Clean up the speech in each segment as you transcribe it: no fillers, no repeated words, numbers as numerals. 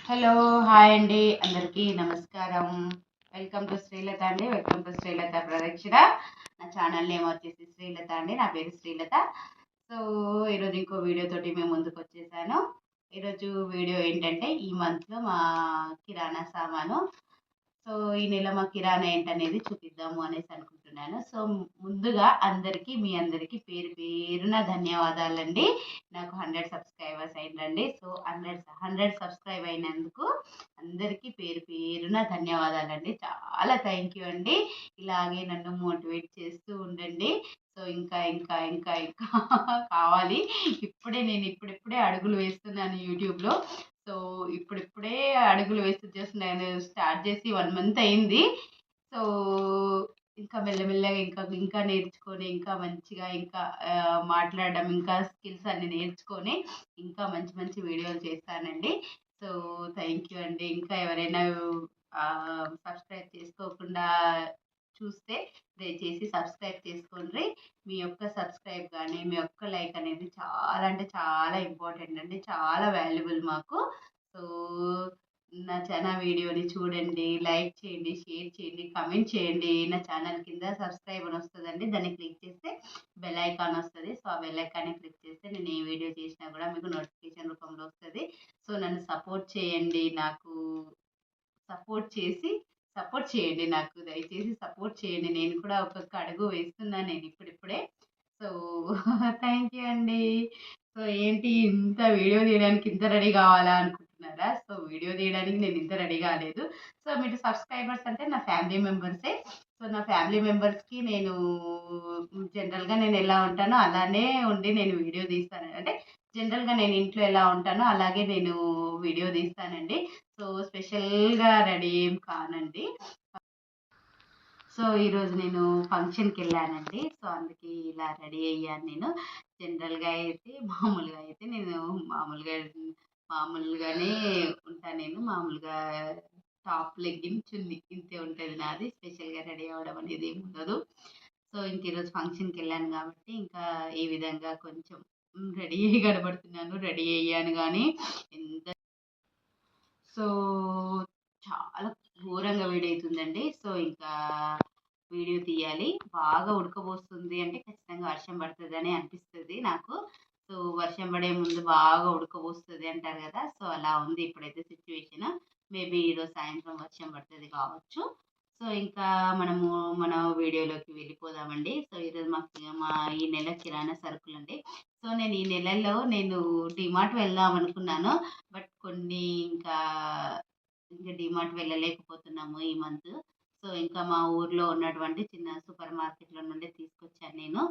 Hello hi అండి, అందరికీ నమస్కారం. వెల్కమ్ టు శ్రీలత అండి. వెల్కమ్ టు శ్రీలత ప్రదక్షిణ. నా ఛానల్ నేమ్ వచ్చేసి శ్రీలత అండి. నా పేరు శ్రీలత. సో ఈరోజు ఇంకో వీడియో తోటి మేము ముందుకు వచ్చేసాను. ఈరోజు వీడియో ఏంటంటే ఈ మంత్లో మా కిరాణా సామాను. సో ఈ నెల మా కిరాణా ఏంటనేది చూపిద్దాము అనేసి అనుకుంటున్నాను. సో ముందుగా మీ అందరికీ పేరు పేరున ధన్యవాదాలండి. నాకు 100 సబ్స్క్రైబర్స్ అయిందండి. సో 100 సబ్స్క్రైబ్ అయినందుకు అందరికీ పేరు పేరున ధన్యవాదాలండి. చాలా థ్యాంక్ యూ అండి. ఇలాగే నన్ను మోటివేట్ చేస్తూ ఉండండి. సో ఇంకా ఇంకా ఇంకా ఇంకా కావాలి. ఇప్పుడిప్పుడే అడుగులు వేస్తున్నాను యూట్యూబ్లో. సో ఇప్పుడిప్పుడే అడుగులు వేస్తూ జస్ట్ నేను స్టార్ట్ చేసి 1 మంత్ అయింది. సో ఇంకా మెల్లమెల్లగా ఇంకా ఇంకా నేర్చుకొని ఇంకా మంచిగా ఇంకా మాట్లాడడం ఇంకా స్కిల్స్ అన్ని నేర్చుకొని ఇంకా మంచి మంచి వీడియోలు చేస్తానండి. సో థ్యాంక్ యూ అండి. ఇంకా ఎవరైనా సబ్స్క్రైబ్ చేసుకోకుండా చూస్తే దయచేసి సబ్స్క్రైబ్ చేసుకోండి. మీ యొక్క సబ్స్క్రైబ్ కానీ మీ యొక్క లైక్ అనేది చాలా అంటే చాలా ఇంపార్టెంట్ అండి. చాలా వాల్యుబుల్ మాకు. సో నా వీడియోని చూడండి, లైక్ చేయండి, షేర్ చేయండి, కమెంట్ చేయండి. నా ఛానల్ కింద సబ్స్క్రైబ్ అని వస్తుందండి. దాన్ని క్లిక్ చేస్తే బెల్ ఐకాన్ వస్తుంది. సో ఆ బెల్ ఐకాన్ని క్లిక్ చేస్తే నేను ఏ వీడియో చేసినా కూడా మీకు నోటిఫికేషన్ రూపంలో వస్తుంది. సో నన్ను సపోర్ట్ చేయండి. నాకు సపోర్ట్ చేయండి. నాకు దయచేసి సపోర్ట్ చేయండి. నేను కూడా ఒక్కొక్క అడుగు వేస్తున్నాను నేను ఇప్పుడిప్పుడే. సో థ్యాంక్ యూ అండి. సో ఏంటి ఇంత వీడియో తీయడానికి ఇంత రెడీ కావాలా అనుకుంటున్నారా? సో వీడియో తీయడానికి నేను ఇంత రెడీ కాలేదు. సో మీరు సబ్స్క్రైబర్స్ అంటే నా ఫ్యామిలీ మెంబర్సే. సో నా ఫ్యామిలీ మెంబర్స్కి నేను జనరల్గా నేను ఎలా ఉంటానో అలానే ఉండి నేను వీడియో తీస్తాను. అంటే జనరల్గా నేను ఇంట్లో ఎలా ఉంటానో అలాగే నేను వీడియో తీస్తానండి. సో స్పెషల్గా రెడీ ఏం కానండి. సో ఈరోజు నేను ఫంక్షన్కి వెళ్ళానండి. సో అందుకే ఇలా రెడీ అయ్యాను నేను. జనరల్గా అయితే నేను మామూలుగానే ఉంటాను. నేను మామూలుగా టాప్ లెగ్గిన్ చున్నీ ఇంతే ఉంటుంది నాది. స్పెషల్గా రెడీ అవ్వడం అనేది ఏమి ఉండదు. సో ఇంక ఈరోజు ఫంక్షన్కి వెళ్ళాను కాబట్టి ఇంకా ఈ విధంగా కొంచెం రెడీ కనబడుతున్నాను. రెడీ అయ్యాను కానీ ఎంత సో చాలా ఘోరంగా వేడవుతుందండి. సో ఇంకా వీడియో తీయాలి. బాగా ఉడకబోస్తుంది అంటే ఖచ్చితంగా వర్షం పడుతుందని అనిపిస్తుంది నాకు. సో వర్షం పడే ముందు బాగా ఉడకబోస్తుంది అంటారు కదా. సో అలా ఉంది ఇప్పుడైతే సిచ్యువేషన్. మేబీ ఈరోజు సాయంత్రం వర్షం పడుతుంది కావచ్చు. సో ఇంకా మన వీడియోలోకి వెళ్ళిపోదామండి. సో ఈరోజు మా ఈ నెల కిరాణా సరుకులండి. సో నేను ఈ నెలలో డిమార్ట్ వెళ్దాం అనుకున్నాను. బట్ కొన్ని ఇంకా డిమార్ట్ వెళ్ళలేకపోతున్నాము ఈ మంత్. సో ఇంకా మా ఊర్లో ఉన్నటువంటి చిన్న సూపర్ మార్కెట్‌లో నుండే తీసుకొచ్చాను నేను.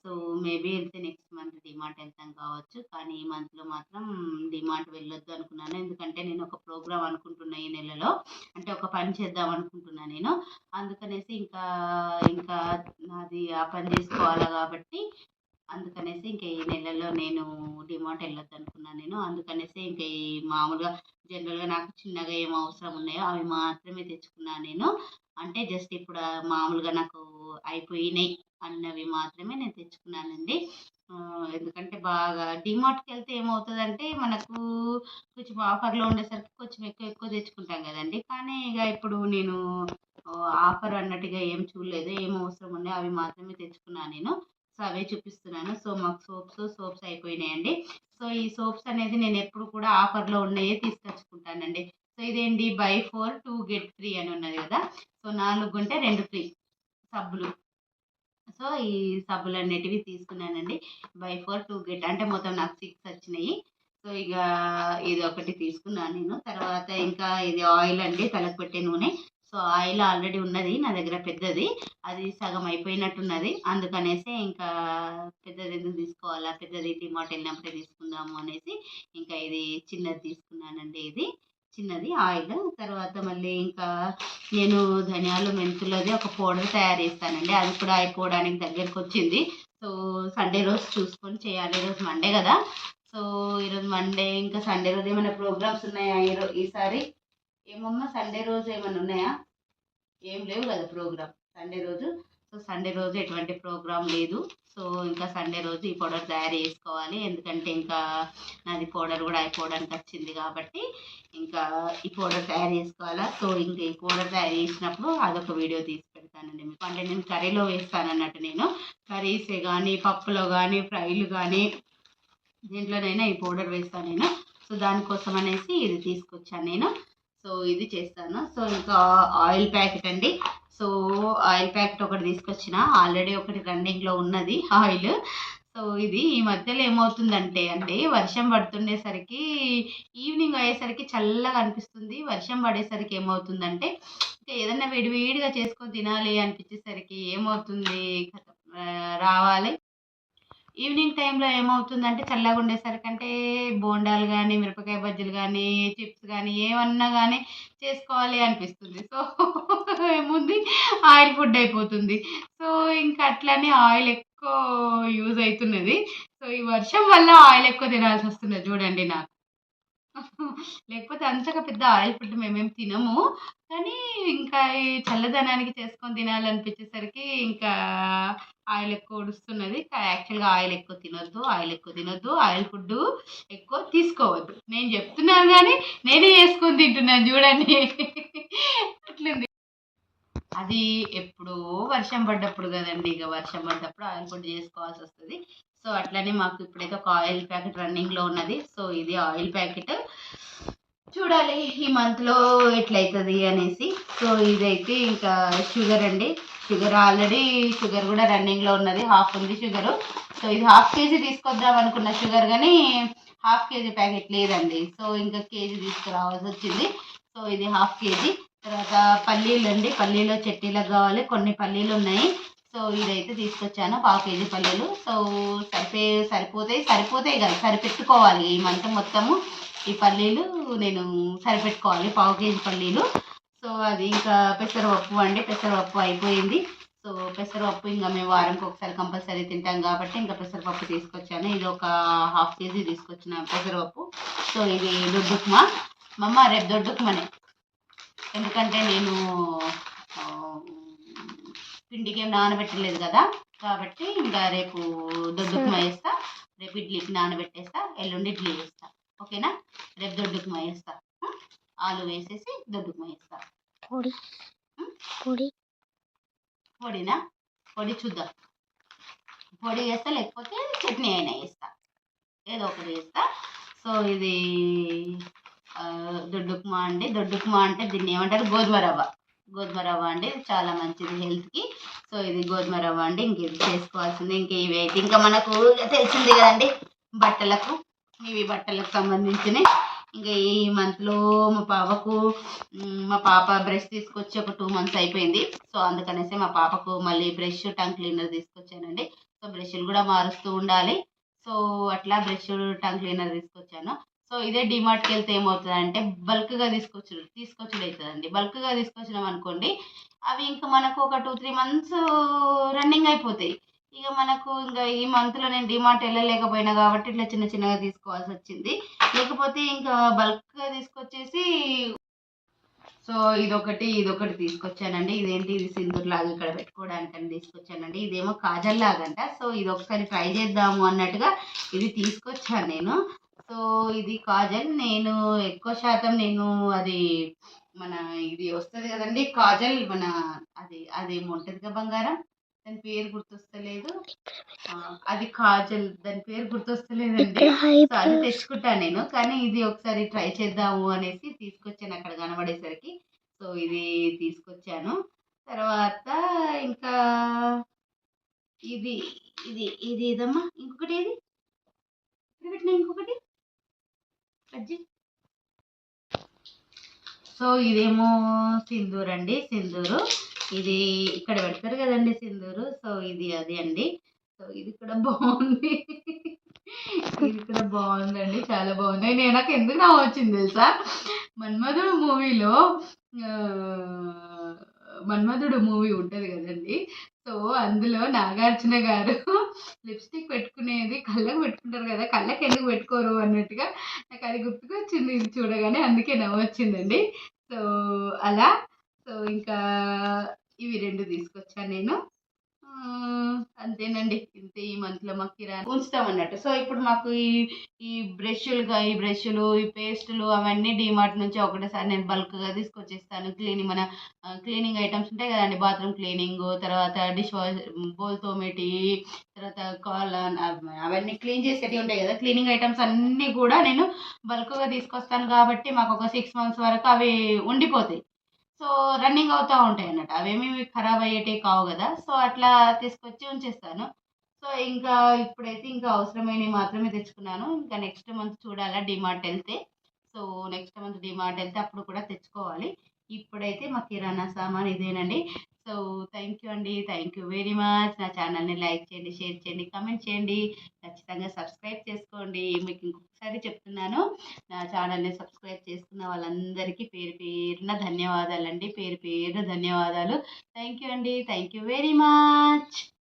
సో మేబీ వెళ్తే నెక్స్ట్ మంత్ డిమార్ట్ వెళ్తాం కావచ్చు. కానీ ఈ మంత్‌లో మాత్రం డిమార్ట్ వెళ్ళొద్దు అనుకున్నాను. ఎందుకంటే నేను ఒక ప్రోగ్రామ్ అనుకుంటున్నా ఈ నెలలో. అంటే ఒక పని చేద్దాం అనుకుంటున్నా నేను. అందుకనేసి ఇంకా నాది ఆ పని చేసుకోవాలా కాబట్టి అందుకనేసి ఇంక ఈ నెలలో నేను డిమార్ట్ వెళ్ళొద్దనుకున్నాను నేను. అందుకనేసి ఇంక ఈ మామూలుగా జనరల్‌గా నాకు చిన్నగా ఏం అవసరం ఉన్నాయో అవి మాత్రమే తెచ్చుకున్నాను నేను. అంటే జస్ట్ ఇప్పుడు మామూలుగా నాకు అయిపోయినాయి అన్నవి మాత్రమే నేను తెచ్చుకున్నానండి. ఎందుకంటే బాగా డీమార్ట్‌కెళ్తే ఏమవుతదంటే మనకు కొంచెం ఆఫర్‌లో ఉండేసరికి కొంచెం ఎక్కువ తెచ్చుకుంటాం కదండీ! కానీ ఇక ఇప్పుడు నేను ఆఫర్ అన్నట్టుగా ఏం చూడలేదు. ఏం అవసరం ఉన్నాయో అవి మాత్రమే తెచ్చుకున్నాను నేను. సో అవే చూపిస్తున్నాను. సో మాకు సోప్స్ అయిపోయినాయండి. సో ఈ సోప్స్ అనేది నేను ఎప్పుడు కూడా ఆఫర్‌లో ఉన్నయే తీసుకొచ్చుకుంటానండి. సో ఇదేంటి బై 4 2 గెట్ ఫ్రీ అని ఉన్నది కదా! సో 4 కొంటే 2 ఫ్రీ సబ్బులు. సో ఈ సబ్బులన్నిటివి తీసుకున్నానండి. బై 4 2 గెట్ అంటే మొత్తం నాకు 6 వచ్చినాయి. సో ఇక ఇదొకటి తీసుకున్నాను నేను. తర్వాత ఇంకా ఇది ఆయిల్ అండి, తలకు పెట్టే నూనె. సో ఆయిల్ ఆల్రెడీ ఉన్నది నా దగ్గర పెద్దది. అది సగం అయిపోయినట్టున్నది. అందుకనేసి ఇంకా పెద్దది ఎందుకు తీసుకోవాలా, పెద్దది డీమార్ట్ వెళ్ళినప్పుడే తీసుకుందాము అనేసి ఇంకా ఇది చిన్నది తీసుకున్నానండి. ఇది చిన్నది ఆయిల్. తర్వాత మళ్ళీ ఇంకా నేను ధనియాలు, మెంతులది ఒక పౌడర్ తయారు చేస్తానండి. అది కూడా అయిపోవడానికి దగ్గరకొచ్చింది. సో సండే రోజు చూసుకొని చేయాలి. ఈరోజు మండే కదా! సో ఈరోజు మండే ఇంకా సండే రోజు ఏమైనా ప్రోగ్రామ్స్ ఉన్నాయా ఈసారి? ఏమమ్మా సండే రోజు ఏమైనా ఉన్నాయా? ఏం లేవు కదా ప్రోగ్రామ్ సండే రోజు. సో సండే రోజు ఎటువంటి ప్రోగ్రామ్ లేదు. సో ఇంకా సండే రోజు ఈ పౌడర్ తయారు చేసుకోవాలి. ఎందుకంటే ఇంకా నాది పౌడర్ కూడా అయిపోవడానికి వచ్చింది కాబట్టి ఇంకా ఈ పౌడర్ తయారు చేసుకోవాలా. సో ఇంక ఈ పౌడర్ తయారు చేసినప్పుడు అదొక వీడియో తీసి పెడతానండి మీకు. అంటే నేను కర్రీలో వేస్తాను అన్నట్టు, నేను కర్రీసే కానీ పప్పులో కానీ ఫ్రైలు కానీ దేంట్లోనైనా ఈ పౌడర్ వేస్తాను నేను. సో దానికోసం అనేసి ఇది తీసుకొచ్చాను నేను. సో ఇది చేస్తాను. సో ఇంకా ఆయిల్ ప్యాకెట్ అండి. సో ఆయిల్ ప్యాకెట్ ఒకటి తీసుకొచ్చిన, ఆల్రెడీ ఒకటి రన్నింగ్లో ఉన్నది ఆయిల్. సో ఇది ఈ మధ్యలో ఏమవుతుందంటే అండి, వర్షం పడుతుండేసరికి ఈవినింగ్ అయ్యేసరికి చల్లగా అనిపిస్తుంది. వర్షం పడేసరికి ఏమవుతుందంటే ఇంకా ఏదన్నా వేడివేడిగా చేసుకొని తినాలి అనిపించేసరికి ఏమవుతుంది, రావాలి. ఈవినింగ్ టైంలో ఏమవుతుందంటే చల్లగా ఉండేసరికి అంటే బోండాలు కానీ మిరపకాయ బజ్జీలు కానీ చిప్స్ కానీ ఏమన్నా కానీ చేసుకోవాలి అనిపిస్తుంది. సో ఏముంది, ఆయిల్ ఫుడ్ అయిపోతుంది. సో ఇంకా అట్లనే ఆయిల్ ఎక్కువ యూజ్ అవుతున్నది. సో ఈ వర్షం వల్ల ఆయిల్ ఎక్కువ తినాల్సి వస్తున్నది చూడండి నాకు. లేకపోతే అంతగా పెద్ద ఆయిల్ ఫుడ్ మేమేం తినము. కానీ ఇంకా ఈ చల్లదనానికి చేసుకొని తినాలనిపించేసరికి ఇంకా ఆయిల్ ఎక్కువ ఉడుస్తున్నది. యాక్చువల్‌గా ఆయిల్ ఎక్కువ తినొద్దు, ఆయిల్ ఎక్కువ తినొద్దు, ఆయిల్ ఫుడ్డు ఎక్కువ తీసుకోవద్దు. నేను చెప్తున్నాను గానీ నేనే చేసుకొని తింటున్నాను చూడండి. అట్లుంది. అది ఎప్పుడో వర్షం పడ్డప్పుడు కదండీ! ఇక వర్షం పడ్డప్పుడు ఆయిల్ ఫుడ్ చేసుకోవాల్సొస్తది. సో అట్లనే మాకు ఇప్పుడైతే ఒక ఆయిల్ ప్యాకెట్ రన్నింగ్‌లో ఉన్నది. సో ఇది ఆయిల్ ప్యాకెట్. చూడాలి ఈ మంత్‌లో ఎట్లయితది అనేసి. సో ఇదైతే ఇంకా షుగర్ అండి. షుగర్ ఆల్రెడీ షుగర్ కూడా రన్నింగ్‌లో ఉన్నది. హాఫ్ ఉంది షుగరు. సో ఇది హాఫ్ కేజీ తీసుకొద్దాం అనుకున్న షుగర్ గానీ హాఫ్ కేజీ ప్యాకెట్ లేదండి. సో ఇంకా కేజీ తీసుకురావాల్సొచ్చింది. సో ఇది హాఫ్ కేజీ. తర్వాత పల్లీలండి. పల్లీలు చట్నీలకు కావాలి. కొన్ని పల్లీలున్నాయి. సో ఇదైతే తీసుకొచ్చాను పావు కేజీ పల్లీలు. సో సరిపోతాయి కాదు, సరిపెట్టుకోవాలి. ఈ మంత్ మొత్తము ఈ పల్లీలు నేను సరిపెట్టుకోవాలి, పావు కేజీ పల్లీలు. సో అది ఇంకా పెసరపప్పు అండి. పెసరపప్పు అయిపోయింది. సో పెసరపప్పు ఇంకా మేము వారానికి ఒకసారి కంపల్సరీ తింటాం కాబట్టి ఇంకా పెసరపప్పు తీసుకొచ్చాను. ఇది ఒక హాఫ్ కేజీ తీసుకొచ్చిన పెసరపప్పు. సో ఇది దొడ్డుప్మా. మమ్మ రేపు దొడ్డుప్మానే, ఎందుకంటే నేను పిండికి ఏం నానబెట్టలేదు కదా, కాబట్టి ఇంకా రేపు దొడ్డుప్మా వేస్తా. రేపు ఇడ్లీకి నానబెట్టేస్తా, ఎల్లుండి ఇడ్లీ వేస్తా. ఓకేనా? రేపు దొడ్డుప్మా వేస్తా. ఆలు వేసేసి దొడ్డుప్మా వేస్తా. పొడినా? పొడి చూద్దాం. పొడి వేస్తా, లేకపోతే చట్నీ అయినా వేస్తా, ఏదో ఒకటి వేస్తా. సో ఇది దొడ్డుప్మా అండి. దొడ్డుప్మా అంటే దీన్ని ఏమంటారు, గోధుమ రవ్వ. గోధుమ రవ్వ అండి, చాలా మంచిది హెల్త్కి. సో ఇది గోధుమ రవ్వ అండి. ఇంక ఇది చేసుకోవాల్సింది. ఇంక ఇవి అయితే ఇంకా మనకు తెలిసింది కదండి, బట్టలకు, ఇవి బట్టలకు సంబంధించినవి. ఇంకా ఈ మంత్లో మా పాప బ్రష్ తీసుకొచ్చి ఒక 2 మంత్స్ అయిపోయింది. సో అందుకనేసి మా పాపకు మళ్ళీ బ్రష్ టంగ్ క్లీనర్ తీసుకొచ్చానండి. సో బ్రష్లు కూడా మారుస్తూ ఉండాలి. సో అట్లా బ్రష్ టంగ్ క్లీనర్ తీసుకొచ్చాను. సో ఇదే డీమార్ట్కి వెళ్తే ఏమవుతుందంటే బల్క్గా తీసుకొచ్చుడు అవుతుందండి. బల్క్గా తీసుకొచ్చినాం అనుకోండి, అవి ఇంకా మనకు ఒక 2-3 మంత్స్ రన్నింగ్ అయిపోతాయి. ఇక మనకు ఇంకా ఈ మంత్లో నేను డీమార్ట్ వెళ్ళలేకపోయినా కాబట్టి ఇట్లా చిన్న చిన్నగా తీసుకోవాల్సి వచ్చింది. లేకపోతే ఇంకా బల్క్గా తీసుకొచ్చేసి. సో ఇదొకటి తీసుకొచ్చానండి. ఇదేంటి, ఇది సింధూర్ లాగా ఇక్కడ పెట్టుకోవడానికని తీసుకొచ్చానండి. ఇదేమో కాజల్ లాగంట. సో ఇది ఒకసారి ట్రై చేద్దాము అన్నట్టుగా ఇది తీసుకొచ్చాను నేను. సో ఇది కాజల్. నేను ఎక్కువ శాతం అది మన ఇది వస్తుంది కదండి కాజల్, మన అదేమో ఉంటుందిగా బంగారం, దాని పేరు గుర్తొస్తలేదు. అది కాజల్, దాని పేరు గుర్తొస్తలేదండి. సో అది తెచ్చుకుంటాను నేను. కానీ ఇది ఒకసారి ట్రై చేద్దాము అనేసి తీసుకొచ్చాను అక్కడ కనబడేసరికి. సో ఇది తీసుకొచ్చాను. తర్వాత ఇంకా ఇది ఇది ఇది ఏదమ్మా, ఇంకొకటి ఏది ఇక్కడ పెట్టినా, ఇంకొకటి బజ్జీ. సో ఇదేమో సింధూర్ అండి. సింధూరు ఇది ఇక్కడ పెడతారు కదండి సింధూరు. సో ఇది అది అండి. సో ఇది కూడా బాగుంది. ఇది కూడా బాగుందండి, చాలా బాగుంది. నాకు ఎందుకు నవ్వు వచ్చింది తెలుసా, మన్మధుడు మూవీలో మన్మధుడు మూవీ ఉంటుంది కదండి. సో అందులో నాగార్జున గారు లిప్స్టిక్ పెట్టుకునేది కళ్ళకు పెట్టుకుంటారు కదా, కళ్ళకి ఎందుకు పెట్టుకోరు అన్నట్టుగా నాకు అది గుర్తుకొచ్చింది ఇది చూడగానే, అందుకే నవ్వు వచ్చిందండి. సో అలా. సో ఇంకా ఇవి 2 తీసుకొచ్చాను నేను. అంతేనండి. ఇంతే ఈ మంత్‌లో మాకు కిరాణా ఉంచుతామన్నట్టు. సో, ఇప్పుడు మాకు ఈ ఈ బ్రష్‌లు, ఈ పేస్టులు అవన్నీ డీమార్ట్ నుంచి ఒకటేసారి నేను బల్క్‌గా తీసుకొచ్చేస్తాను. క్లీనింగ్ ఐటెమ్స్ ఉంటాయి గదండీ! బాత్రూమ్ క్లీనింగు, తర్వాత బోల్ తోమేటియి, తర్వాత అవన్నీ క్లీన్ చేసేటివి ఉంటాయి గదా! క్లీనింగ్ ఐటెమ్స్ అన్నీ గూడా నేను బల్క్‌గా తీసుకొస్తాను గాబట్టి మాకొక 6 మంత్స్ వరకు అవి ఉండిపోతాయి. సో, రన్నింగ్ అవుతా ఉంటాయన్నట్టు. అవేమి ఖరాబ్ అయ్యేటివి కావు గదా! సో, అట్లా తీసుకొచ్చి ఉంచేస్తాను. సో, ఇంకా ఇప్పుడైతే ఇంకా అవసరమైనవి మాత్రమే తెచ్చుకున్నాను. ఇంకా నెక్స్ట్ మంత్ చూడాలా డీమార్టెళ్తే. సో, నెక్స్ట్ మంత్ డీమార్టెళ్తే అప్పుడు కూడా తెచ్చుకోవాలి. ఇప్పుడైతే మా కిరాణా సామాను ఇదేనండి. సో, థ్యాంక్ యూ అండి. Thank you very much. నా ఛానల్‌ని లైక్ చేయండి, షేర్ చేయండి, కామెంట్ చేయండి. ఖచ్చితంగా సబ్స్క్రైబ్ చేసుకోండి. మీకు ఇంకొకసారి చెప్తున్నాను. నా ఛానల్‌ని సబ్స్క్రైబ్ చేసుకున్న వాళ్ళందరికీ పేరు పేరున ధన్యవాదాలండి. పేరు పేరున ధన్యవాదాలు. థ్యాంక్ యూ అండి. Thank you very much.